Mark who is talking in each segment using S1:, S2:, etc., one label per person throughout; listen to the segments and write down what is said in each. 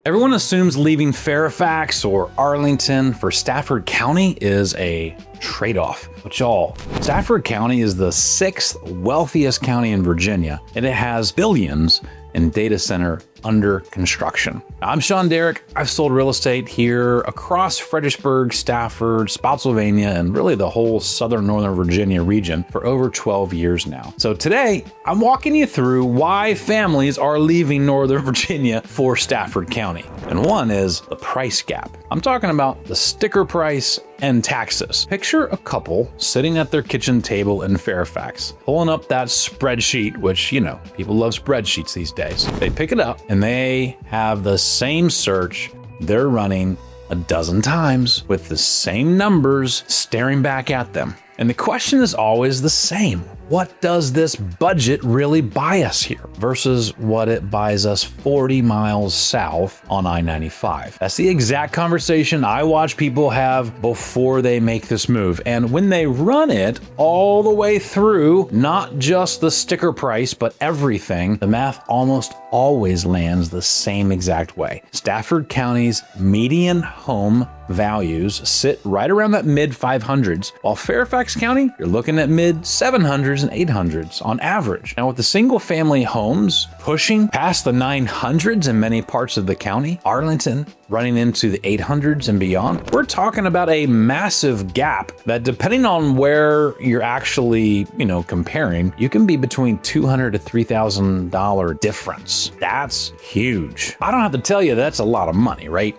S1: Everyone assumes leaving Fairfax or Arlington for Stafford County is a trade-off. But y'all, Stafford County is the 6th wealthiest county in Virginia, and it has billions in data center under construction. I'm Shawn Derrick. I've sold real estate here across Fredericksburg, Stafford, Spotsylvania, and really the whole northern Virginia region for over 12 years now. So today, I'm walking you through why families are leaving Northern Virginia for Stafford County. And one is the price gap. I'm talking about the sticker price and taxes. Picture a couple sitting at their kitchen table in Fairfax, pulling up that spreadsheet, which, you know, people love spreadsheets these days. They pick it up and they have the same search they're running a dozen times with the same numbers staring back at them. And the question is always the same. What does this budget really buy us here versus what it buys us 40 miles south on I-95? That's the exact conversation I watch people have before they make this move. And when they run it all the way through, not just the sticker price, but everything, the math almost always lands the same exact way. Stafford County's median home values sit right around that mid 500s, while Fairfax County, you're looking at mid 700s and 800s on average. Now, with the single family homes pushing past the 900s in many parts of the county, Arlington running into the 800s and beyond, we're talking about a massive gap that, depending on where you're actually, comparing, you can be between $200 to $3,000 difference. That's huge. I don't have to tell you that's a lot of money, right?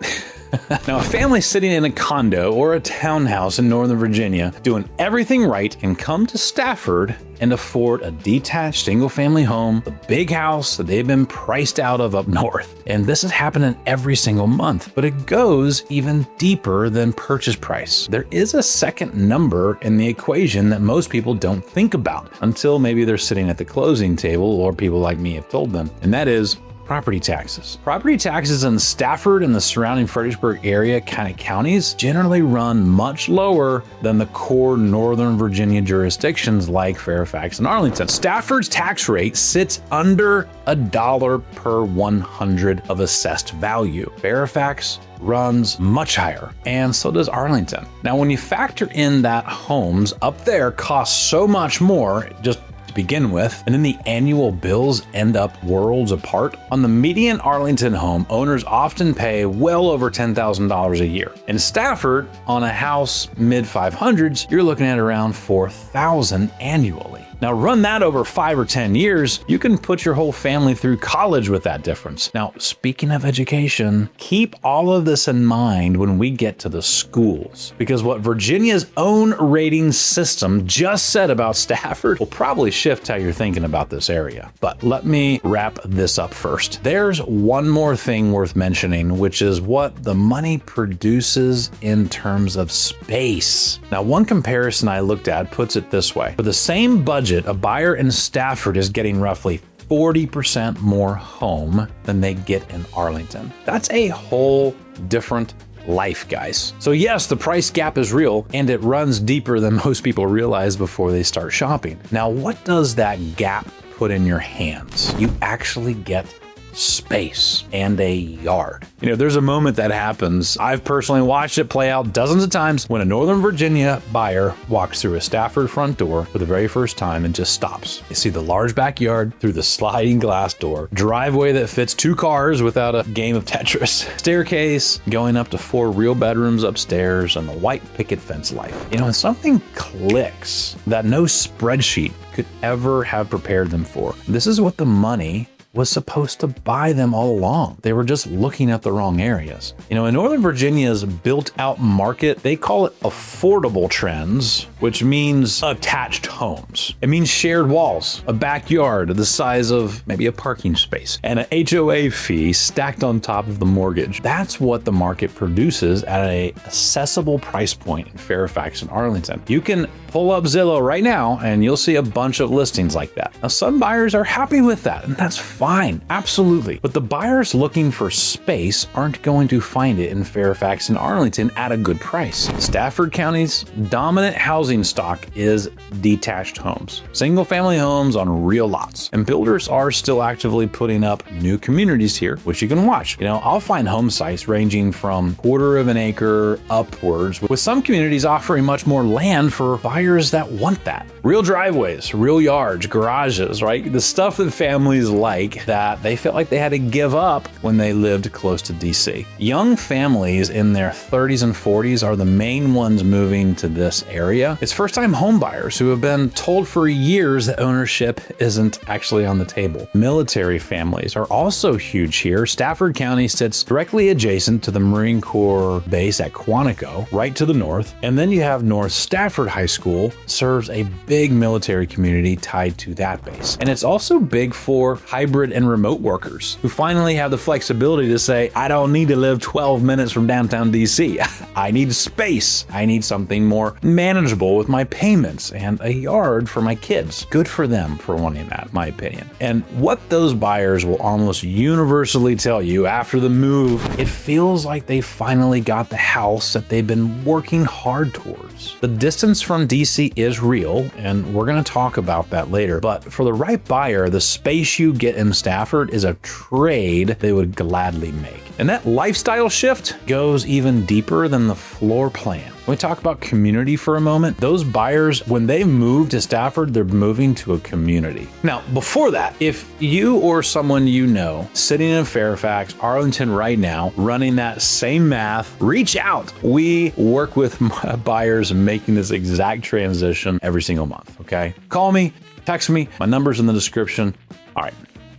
S1: Now, a family sitting in a condo or a townhouse in Northern Virginia doing everything right can come to Stafford and afford a detached single-family home, the big house that they've been priced out of up north. And this is happening every single month, but it goes even deeper than purchase price. There is a second number in the equation that most people don't think about until maybe they're sitting at the closing table or people like me have told them, and that is property taxes. Property taxes in Stafford and the surrounding Fredericksburg area kind of counties generally run much lower than the core Northern Virginia jurisdictions like Fairfax and Arlington. Stafford's tax rate sits under $1 per 100 of assessed value. Fairfax runs much higher, and so does Arlington. Now, when you factor in that homes up there cost so much more just to begin with, and then the annual bills end up worlds apart. On the median Arlington home, owners often pay well over $10,000 a year. In Stafford, on a house mid 500s, you're looking at around $4,000 annually. Now, run that over 5 or 10 years, you can put your whole family through college with that difference. Now, speaking of education, keep all of this in mind when we get to the schools, because what Virginia's own rating system just said about Stafford will probably shift how you're thinking about this area. But let me wrap this up first. There's one more thing worth mentioning, which is what the money produces in terms of space. Now, one comparison I looked at puts it this way. For the same budget, a buyer in Stafford is getting roughly 40% more home than they get in Arlington. That's a whole different life, guys. So yes, the price gap is real, and it runs deeper than most people realize before they start shopping. Now, what does that gap put in your hands? You actually get space and a yard. There's a moment that happens. I've personally watched it play out dozens of times when a Northern Virginia buyer walks through a Stafford front door for the very first time and just stops. You see the large backyard through the sliding glass door, driveway that fits 2 cars without a game of Tetris, staircase going up to 4 real bedrooms upstairs, and the white picket fence life. And something clicks that no spreadsheet could ever have prepared them for. This is what the money was supposed to buy them all along. They were just looking at the wrong areas. In Northern Virginia's built-out market, they call it affordable trends, which means attached homes. It means shared walls, a backyard the size of maybe a parking space, and an HOA fee stacked on top of the mortgage. That's what the market produces at an accessible price point in Fairfax and Arlington. You can pull up Zillow right now and you'll see a bunch of listings like that. Now, some buyers are happy with that, and that's fine, absolutely. But the buyers looking for space aren't going to find it in Fairfax and Arlington at a good price. Stafford County's dominant housing stock is detached homes, single-family homes on real lots. And builders are still actively putting up new communities here, which you can watch. I'll find home sites ranging from 1/4 of an acre upwards, with some communities offering much more land for buyers that want that. Real driveways, real yards, garages, right? The stuff that families like that they felt like they had to give up when they lived close to DC. Young families in their 30s and 40s are the main ones moving to this area. It's first-time home buyers who have been told for years that ownership isn't actually on the table. Military families are also huge here. Stafford County sits directly adjacent to the Marine Corps base at Quantico, right to the north. And then you have North Stafford High School, serves a big military community tied to that base. And it's also big for hybrid and remote workers who finally have the flexibility to say, I don't need to live 12 minutes from downtown DC. I need space. I need something more manageable with my payments and a yard for my kids. Good for them for wanting that, in my opinion. And what those buyers will almost universally tell you after the move, it feels like they finally got the house that they've been working hard towards. The distance from DC is real, and we're going to talk about that later. But for the right buyer, the space you get in Stafford is a trade they would gladly make. And that lifestyle shift goes even deeper than the floor plan. When we talk about community for a moment, those buyers, when they move to Stafford, they're moving to a community. Now, before that, if you or someone you know sitting in Fairfax, Arlington right now, running that same math, reach out. We work with buyers making this exact transition every single month, okay? Call me, text me, my number's in the description. All right.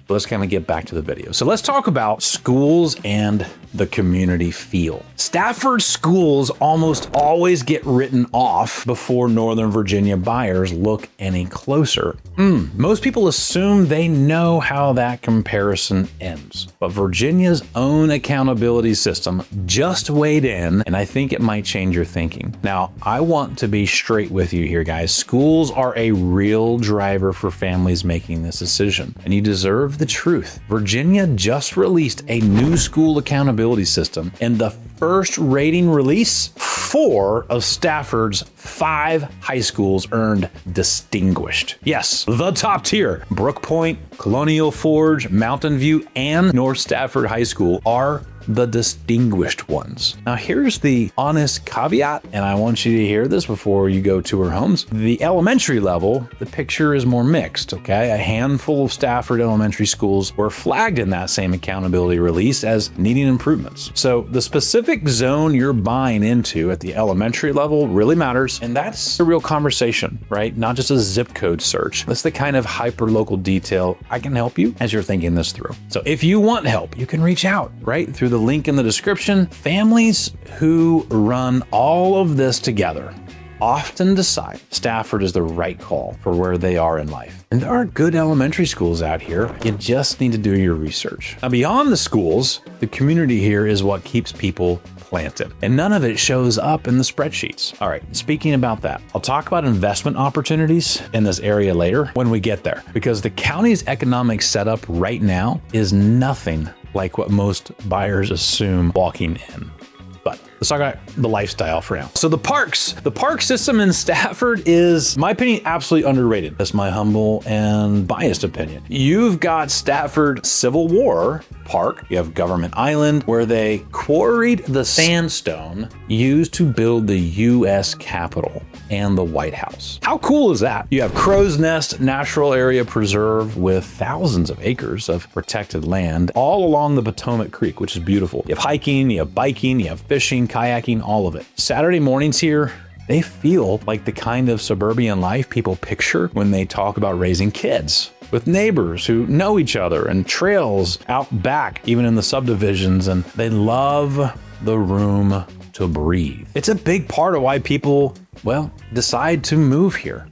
S1: Let's kind of get back to the video. So let's talk about schools and the community feel. Stafford schools almost always get written off before Northern Virginia buyers look any closer. Most people assume they know how that comparison ends, but Virginia's own accountability system just weighed in, and I think it might change your thinking. Now, I want to be straight with you here, guys. Schools are a real driver for families making this decision, and you deserve the truth. Virginia just released a new school accountability system, and the first rating release, 4 of Stafford's 5 high schools earned distinguished. Yes, the top tier. Brook Point, Colonial Forge, Mountain View, and North Stafford High School are the distinguished ones. Now here's the honest caveat, and I want you to hear this before you go tour homes. The elementary level, the picture is more mixed, okay? A handful of Stafford elementary schools were flagged in that same accountability release as needing improvements. So the specific zone you're buying into at the elementary level really matters, and that's a real conversation, right? Not just a zip code search. That's the kind of hyper-local detail I can help you as you're thinking this through. So if you want help, you can reach out, right? Through the link in the description. Families who run all of this together often decide Stafford is the right call for where they are in life. And there are good elementary schools out here. You just need to do your research. Now, beyond the schools, the community here is what keeps people planted, and none of it shows up in the spreadsheets. All right, speaking about that, I'll talk about investment opportunities in this area later when we get there, because the county's economic setup right now is nothing like what most buyers assume walking in. But let's talk about the lifestyle for now. So the park system in Stafford is, in my opinion, absolutely underrated. That's my humble and biased opinion. You've got Stafford Civil War Park. You have Government Island, where they quarried the sandstone used to build the U.S. Capitol and the White House. How cool is that? You have Crow's Nest Natural Area Preserve with thousands of acres of protected land all along the Potomac Creek, which is beautiful. You have hiking, you have biking, you have fishing, kayaking, all of it. Saturday mornings here, they feel like the kind of suburban life people picture when they talk about raising kids, with neighbors who know each other and trails out back, even in the subdivisions, and they love the room to breathe. It's a big part of why people, well, decide to move here,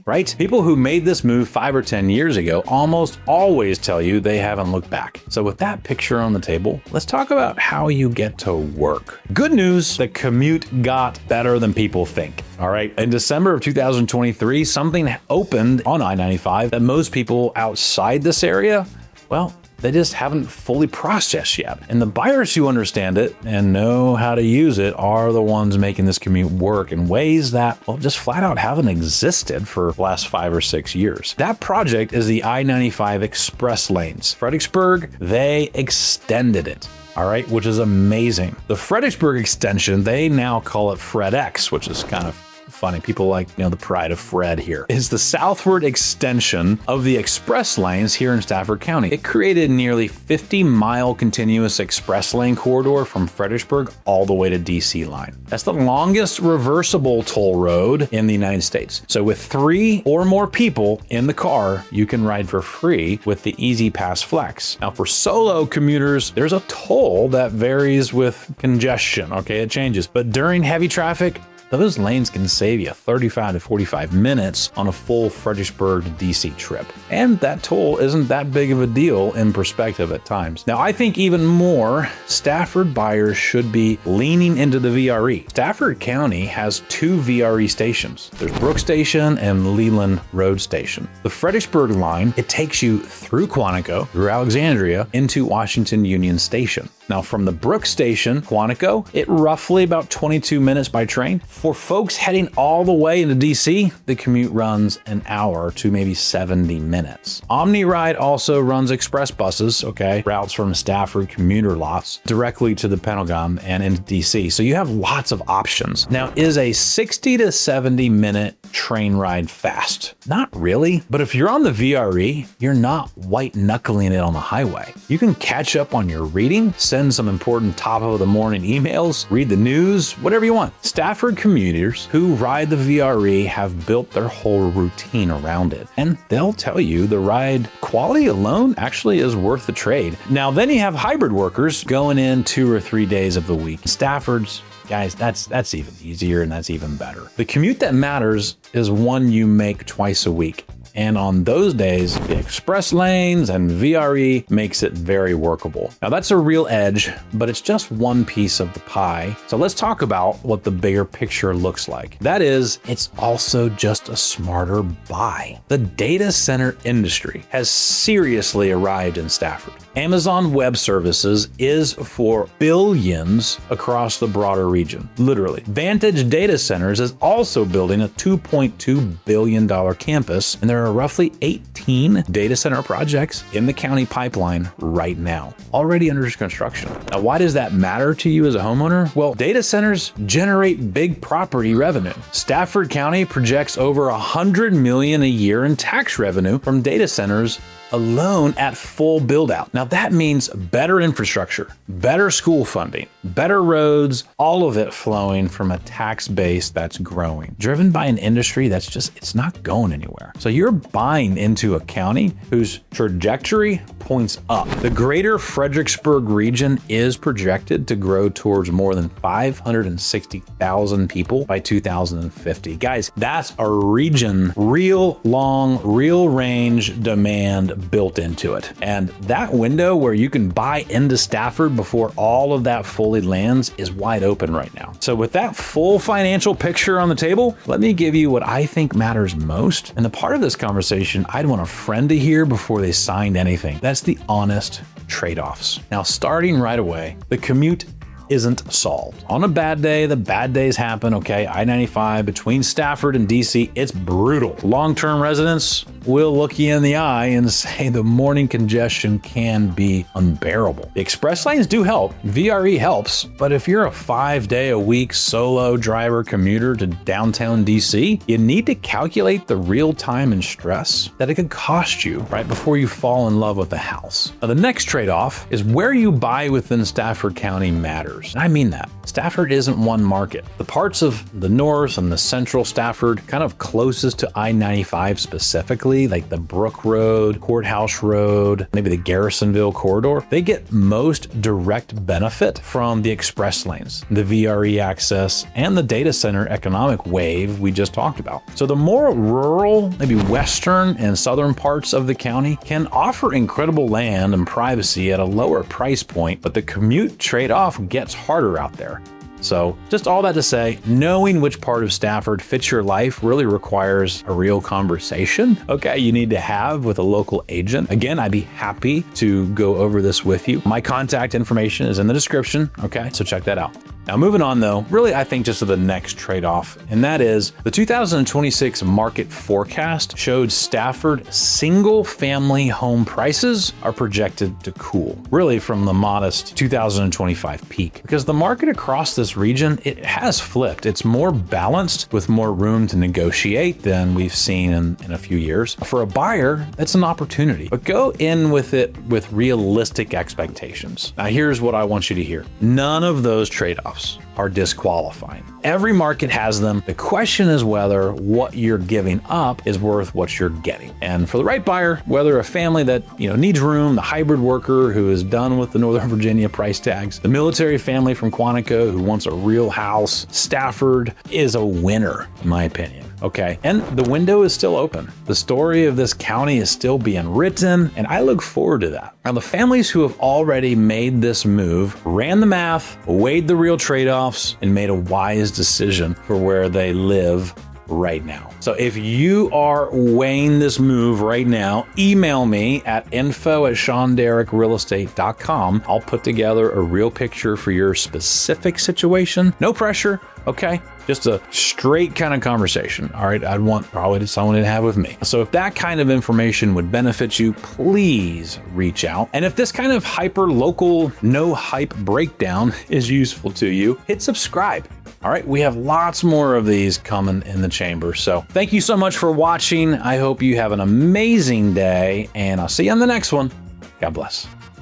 S1: right? People who made this move 5 or 10 years ago almost always tell you they haven't looked back. So with that picture on the table, let's talk about how you get to work. Good news, the commute got better than people think. All right, in December of 2023, something opened on I-95 that most people outside this area well, they just haven't fully processed yet. And the buyers who understand it and know how to use it are the ones making this commute work in ways that, well, just flat out haven't existed for the last 5 or 6 years. That project is the I-95 Express Lanes. Fredericksburg, they extended it. All right, which is amazing. The Fredericksburg extension, they now call it FredX, which is kind of funny. People like, the pride of Fred here. Is the southward extension of the express lanes here in Stafford County. It created nearly 50-mile continuous express lane corridor from Fredericksburg all the way to DC line. That's the longest reversible toll road in the United States. So with 3 or more people in the car, you can ride for free with the Easy Pass Flex. Now for solo commuters, there's a toll that varies with congestion. Okay, it changes. But during heavy traffic, those lanes can save you 35 to 45 minutes on a full Fredericksburg to DC trip. And that toll isn't that big of a deal in perspective at times. Now, I think even more, Stafford buyers should be leaning into the VRE. Stafford County has 2 VRE stations. There's Brook Station and Leland Road Station. The Fredericksburg line, it takes you through Quantico, through Alexandria, into Washington Union Station. Now, from the Brook Station, Quantico, it roughly about 22 minutes by train. For folks heading all the way into DC, the commute runs an hour to maybe 70 minutes. OmniRide also runs express buses, routes from Stafford commuter lots directly to the Pentagon and into DC. So you have lots of options. Now, is a 60 to 70 minute train ride fast? Not really, but if you're on the VRE, you're not white knuckling it on the highway. You can catch up on your reading, send some important top of the morning emails, read the news, whatever you want. Stafford commuters who ride the VRE have built their whole routine around it. And they'll tell you the ride quality alone actually is worth the trade. Now, then you have hybrid workers going in 2 or 3 days of the week. Stafford's, guys, that's even easier and that's even better. The commute that matters is one you make twice a week. And on those days, the express lanes and VRE makes it very workable. Now that's a real edge, but it's just one piece of the pie. So let's talk about what the bigger picture looks like. That is, it's also just a smarter buy. The data center industry has seriously arrived in Stafford. Amazon Web Services is for billions across the broader region, literally. Vantage Data Centers is also building a $2.2 billion campus, and there are roughly 18 data center projects in the county pipeline right now, already under construction. Now, why does that matter to you as a homeowner? Well, data centers generate big property revenue. Stafford County projects over $100 million a year in tax revenue from data centers alone at full build out. Now that means better infrastructure, better school funding, better roads, all of it flowing from a tax base that's growing, driven by an industry that's just, it's not going anywhere. So you're buying into a county whose trajectory points up. The greater Fredericksburg region is projected to grow towards more than 560,000 people by 2050. Guys, that's a region, real long, real range demand built into it. And that window where you can buy into Stafford before all of that fully lands is wide open right now. So with that full financial picture on the table, let me give you what I think matters most. And the part of this conversation I'd want a friend to hear before they signed anything. That's the honest trade-offs. Now, starting right away, the commute isn't solved. On a bad day, the bad days happen, I-95 between Stafford and DC, it's brutal. Long-term residents will look you in the eye and say the morning congestion can be unbearable. The express lanes do help, VRE helps, but if you're a 5-day-a-week solo driver commuter to downtown DC, you need to calculate the real time and stress that it could cost you right before you fall in love with the house. Now, the next trade-off is where you buy within Stafford County matters. And I mean that. Stafford isn't one market. The parts of the north and the central Stafford, kind of closest to I-95 specifically, like the Brook Road, Courthouse Road, maybe the Garrisonville corridor, they get most direct benefit from the express lanes, the VRE access, and the data center economic wave we just talked about. So the more rural, maybe western and southern parts of the county can offer incredible land and privacy at a lower price point, but the commute trade-off gets harder out there. So just all that to say, knowing which part of Stafford fits your life really requires a real conversation, okay, you need to have with a local agent. Again, I'd be happy to go over this with you. My contact information is in the description, okay, so check that out. Now, moving on though, really I think just to the next trade-off, and that is the 2026 market forecast showed Stafford single-family home prices are projected to cool, really from the modest 2025 peak. Because the market across this region, it has flipped. It's more balanced with more room to negotiate than we've seen in a few years. For a buyer, that's an opportunity, but go in with it with realistic expectations. Now, here's what I want you to hear. None of those trade-offs are disqualifying. Every market has them. The question is whether what you're giving up is worth what you're getting. And for the right buyer, whether a family that needs room, the hybrid worker who is done with the Northern Virginia price tags, the military family from Quantico who wants a real house, Stafford is a winner, in my opinion. Okay, and the window is still open. The story of this county is still being written, and I look forward to that. Now, the families who have already made this move ran the math, weighed the real trade-offs, and made a wise decision for where they live right now. So if you are weighing this move right now, email me at info@shawnderrickrealestate.com. I'll put together a real picture for your specific situation. No pressure, okay? Just a straight kind of conversation, all right? I'd want probably someone to have with me. So if that kind of information would benefit you, please reach out. And if this kind of hyper-local, no-hype breakdown is useful to you, hit subscribe. All right, we have lots more of these coming in the chamber. So thank you so much for watching. I hope you have an amazing day, and I'll see you on the next one. God bless.